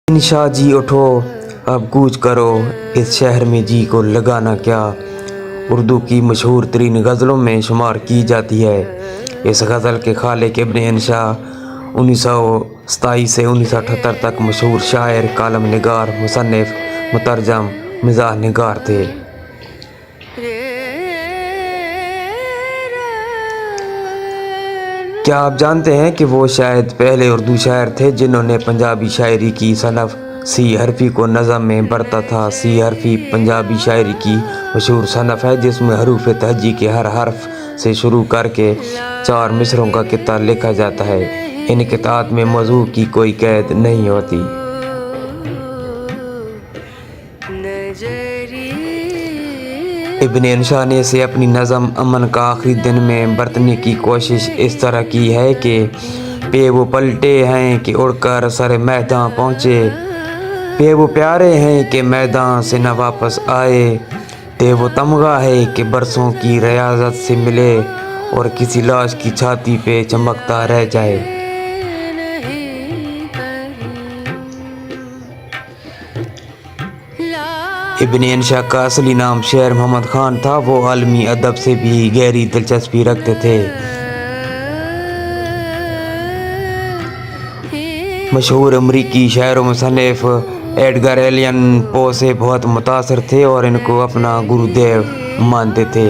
शाह जी उठो अब कूच करो, इस शहर में जी को लगाना क्या। उर्दू की मशहूर तरीन गज़लों में शुमार की जाती है। इस गज़ल के खालिक इब्न शाह 1927 से 1978 तक मशहूर शायर, कालम निगार, मुसन्निफ़, मुतरजम, मिज़ाह निगार थे। क्या आप जानते हैं कि वो शायद पहले उर्दू शायर थे जिन्होंने पंजाबी शायरी की सनफ़ सी हरफी को नज़म में बरता था। सी हरफी पंजाबी शायरी की मशहूर सनफ़ है जिसमें हरूफ तहजी के हर हर्फ से शुरू करके 4 मिसरों का कित्ता लिखा जाता है। इन कित्तात में मौज़ू की कोई कैद नहीं होती। इब्न शाह ने से अपनी नज़म अमन का आखिरी दिन में बरतने की कोशिश इस तरह की है कि पे वो पलटे हैं कि उड़कर सर मैदान पहुँचे, पे वो प्यारे हैं कि मैदान से न वापस आए, ते वो तमगा है कि बरसों की रियाजत से मिले और किसी लाश की छाती पे चमकता रह जाए। इब्न शाह का असली नाम शेर मोहम्मद खान था। वो आलमी अदब से भी गहरी दिलचस्पी रखते थे। मशहूर अमरीकी शायर व मुसन्निफ़ एडगर एलन पो से बहुत मुतासर थे और इनको अपना गुरुदेव मानते थे।